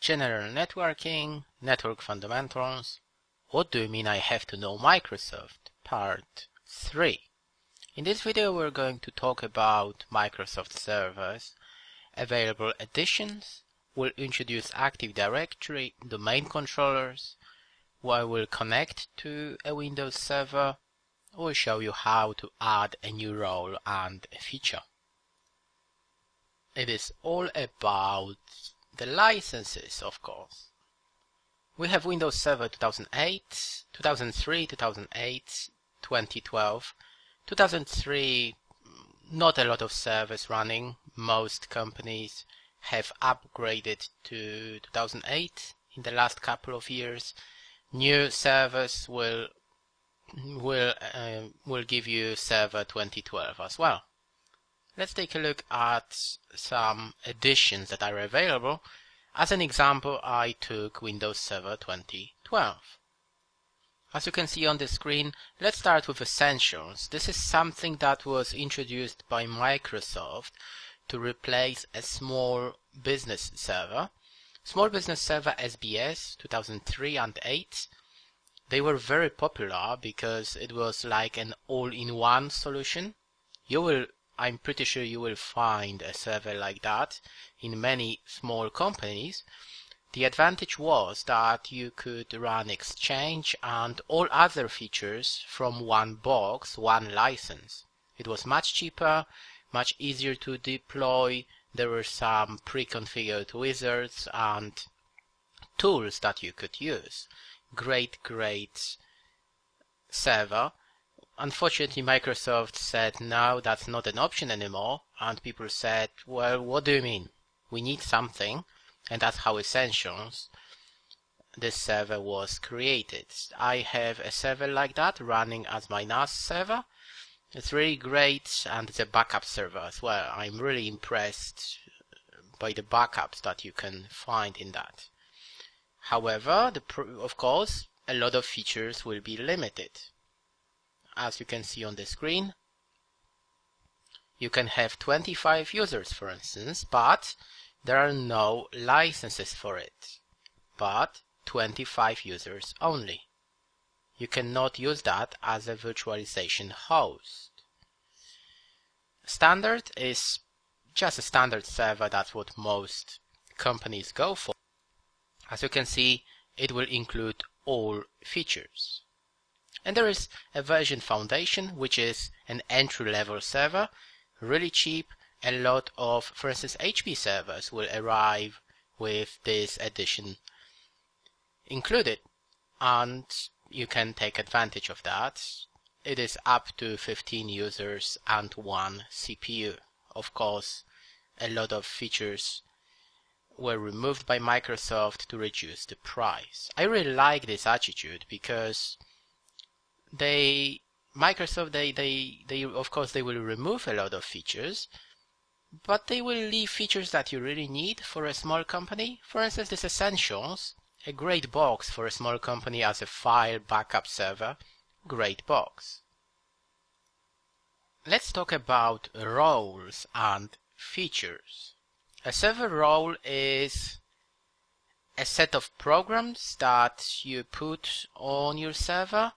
General networking, network fundamentals. What do you mean I have to know Microsoft? Part 3. In this video we're going to talk about Microsoft servers, available editions, we'll introduce Active Directory, domain controllers, I will connect to a Windows server, we'll show you how to add a new role and a feature. It is all about the licenses, of course. We have Windows Server 2008, 2003, 2008, 2012. 2003, not a lot of servers running. Most companies have upgraded to 2008 in the last couple of years. New servers will give you Server 2012 as well. Let's take a look at some editions that are available. As an example, I took Windows Server 2012. As you can see on the screen, let's start with Essentials. This is something that was introduced by Microsoft to replace a small business server. Small business server SBS 2003 and 8. They were very popular because it was like an all-in-one solution. I'm pretty sure you will find a server like that in many small companies. The advantage was that you could run Exchange and all other features from one box, one license. It was much cheaper, much easier to deploy. There were some pre-configured wizards and tools that you could use. Great server. Unfortunately, Microsoft said no, that's not an option anymore, and people said, well, what do you mean? We need something, and that's how Essentials, this server, was created. I have a server like that running as my NAS server. It's really great, and it's a backup server as well. I'm really impressed by the backups that you can find in that. However, of course, a lot of features will be limited. As you can see on the screen, you can have 25 users, for instance, but there are no licenses for it, but 25 users only. You cannot use that as a virtualization host. Standard is just a standard server. That's what most companies go for. As you can see, it will include all features. And there is a version foundation, which is an entry-level server, really cheap. A lot of, for instance, HP servers will arrive with this edition included, and you can take advantage of that. It is up to 15 users and 1 CPU. Of course, a lot of features were removed by Microsoft to reduce the price. I really like this attitude because Microsoft, of course, they will remove a lot of features, but they will leave features that you really need for a small company. For instance, this Essentials, a great box for a small company as a file backup server, great box. Let's talk about roles and features. A server role is a set of programs that you put on your server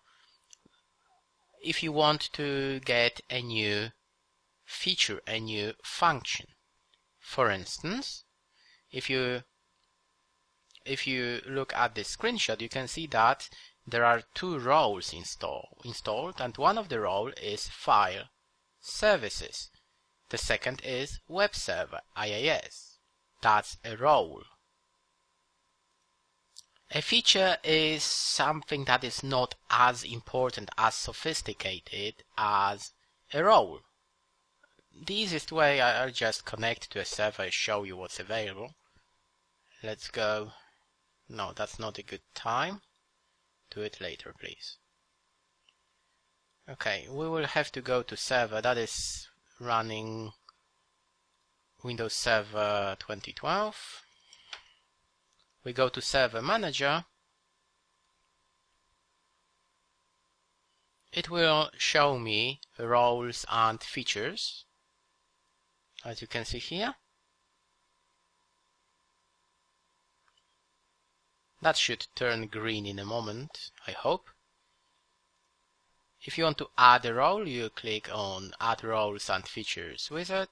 if you want to get a new feature, a new function. For instance, if you look at this screenshot, you can see that there are 2 roles installed, and one of the roles is File Services. The second is Web Server, IIS. That's a role. A feature is something that is not as important, as sophisticated as a role. The easiest way, I'll just connect to a server and show you what's available. Let's go. No, that's not a good time. Do it later, please. Okay, we will have to go to server. That is running Windows Server 2012. We go to Server Manager. It will show me roles and features, as you can see here. That should turn green in a moment, I hope. If you want to add a role, you click on Add Roles and Features wizard.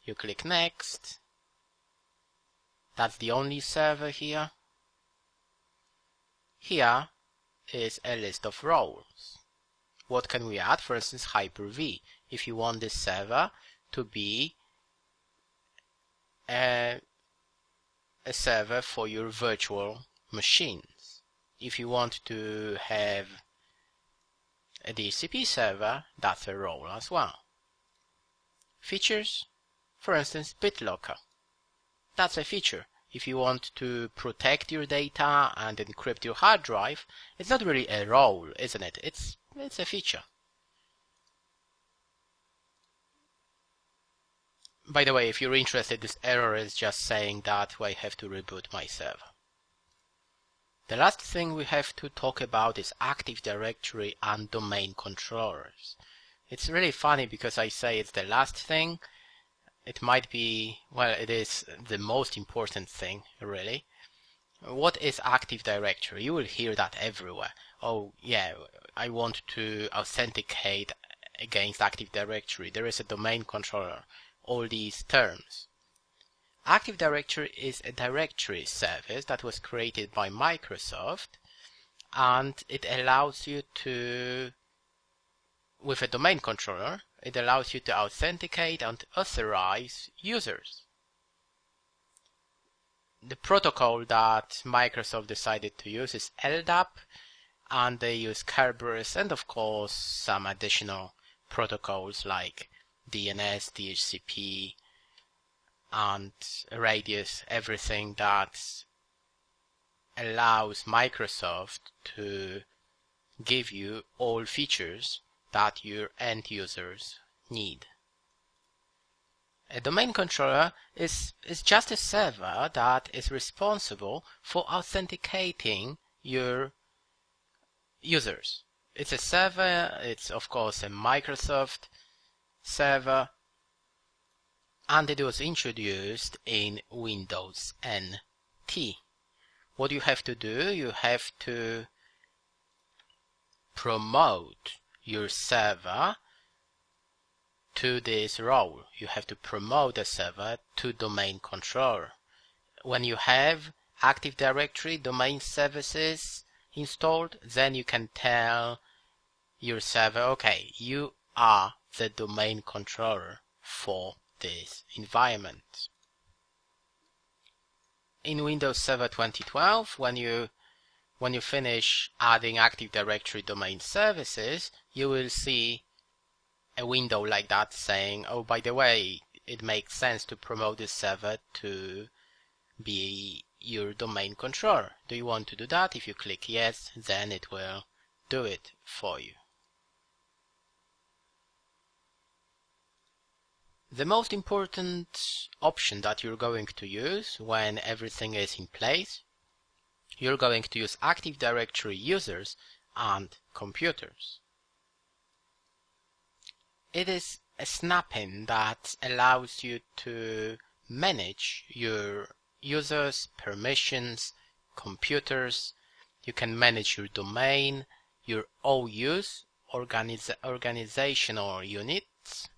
You click Next. That's the only server here. Here is a list of roles. What can we add? For instance, Hyper-V. If you want this server to be a server for your virtual machines. If you want to have a DHCP server, that's a role as well. Features, for instance, BitLocker. That's a feature. If you want to protect your data and encrypt your hard drive, it's not really a role, isn't it? It's a feature. By the way, if you're interested, this error is just saying that I have to reboot my server. The last thing we have to talk about is Active Directory and domain controllers. It's really funny because I say it's the last thing. It might be, well, it is the most important thing, really. What is Active Directory? You will hear that everywhere. Oh, yeah, I want to authenticate against Active Directory. There is a domain controller. All these terms. Active Directory is a directory service that was created by Microsoft, and it allows you to, with a domain controller, it allows you to authenticate and authorize users. The protocol that Microsoft decided to use is LDAP, and they use Kerberos and of course some additional protocols like DNS, DHCP, and Radius, everything that allows Microsoft to give you all features that your end users need. A domain controller is just a server that is responsible for authenticating your users. It's a server, it's of course a Microsoft server, and it was introduced in Windows NT. What you have to do, you have to promote your server to this role. You have to promote a server to domain controller. When you have Active Directory domain services installed, then you can tell your server, okay, you are the domain controller for this environment. In Windows Server 2012, when you finish adding Active Directory domain services, you will see a window like that saying, oh, by the way, it makes sense to promote this server to be your domain controller. Do you want to do that? If you click yes, then it will do it for you. The most important option that you're going to use when everything is in place, you're going to use Active Directory users and computers. It is a snap-in that allows you to manage your users, permissions, computers. You can manage your domain, your OUs, organizational units.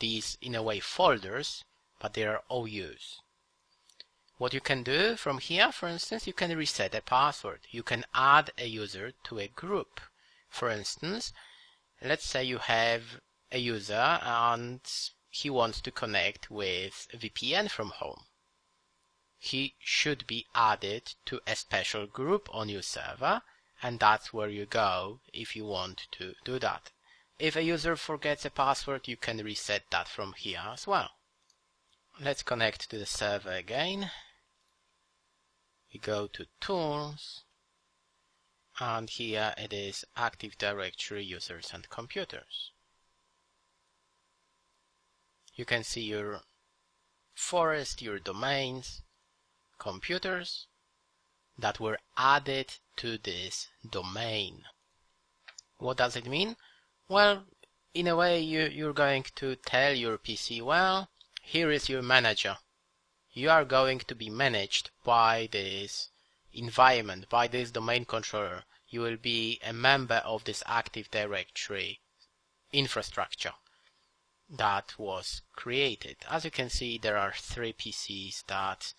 These in a way folders, but they are OUs. What you can do from here, for instance, you can reset a password. You can add a user to a group. For instance, let's say you have a user and he wants to connect with a VPN from home. He should be added to a special group on your server, and that's where you go if you want to do that. If a user forgets a password, you can reset that from here as well. Let's connect to the server again. We go to Tools, and here it is Active Directory users and computers. You can see your forest, your domains, computers that were added to this domain. What does it mean? Well, in a way you're going to tell your PC, well, here is your manager. You are going to be managed by this environment by this domain controller, you will be a member of this Active Directory infrastructure that was created. As you can see, there are 3 PCs that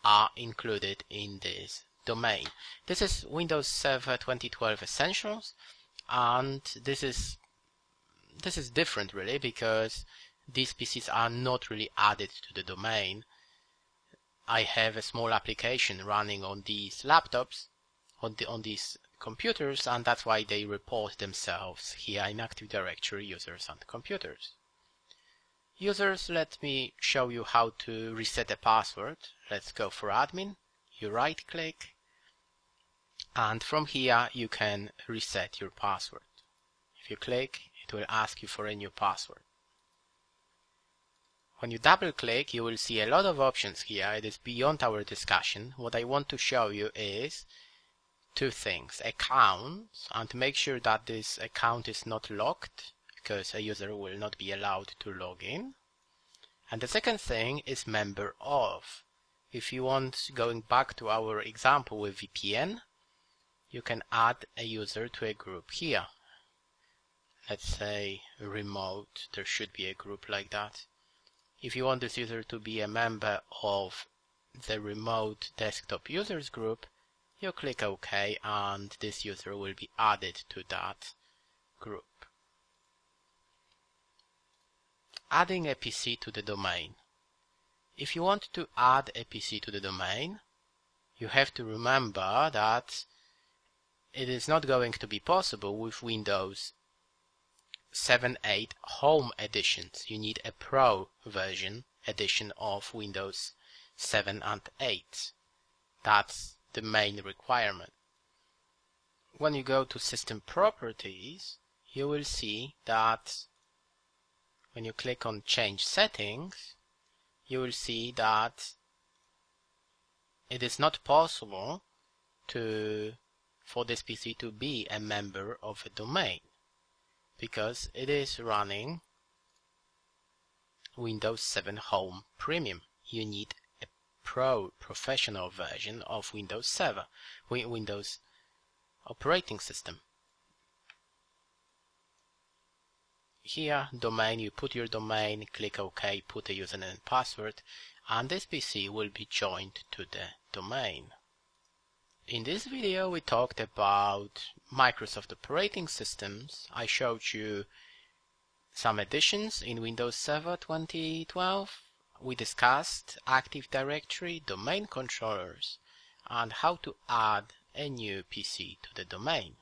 are included in this domain. This is Windows Server 2012 Essentials, and this is different really, because these PCs are not really added to the domain. I have a small application running on these laptops, on these computers, and that's why they report themselves here in Active Directory users and computers. Users, let me show you how to reset a password. Let's go for admin. You right click, and from here you can reset your password. If you click, it will ask you for a new password. When you double click, you will see a lot of options here. It is beyond our discussion. What I want to show you is 2 things: accounts, and make sure that this account is not locked, because a user will not be allowed to log in. And the second thing is member of. If you want, going back to our example with VPN, you can add a user to a group here. Let's say remote, there should be a group like that. If you want this user to be a member of the remote desktop users group, you click OK, and this user will be added to that group. Adding a PC to the domain. If you want to add a PC to the domain, you have to remember that it is not going to be possible with Windows 7, 8 Home editions. You need a Pro version edition of Windows 7 and 8. That's the main requirement. When you go to System Properties, you will see that when you click on Change Settings, you will see that it is not possible for this PC to be a member of a domain, because it is running Windows 7 Home Premium. You need a professional version of Windows 7, Windows operating system. Here, domain, you put your domain, click OK, put a username and password, and this PC will be joined to the domain. In this video we talked about Microsoft operating systems. I showed you some additions in Windows Server 2012. We discussed Active Directory, domain controllers, and how to add a new PC to the domain.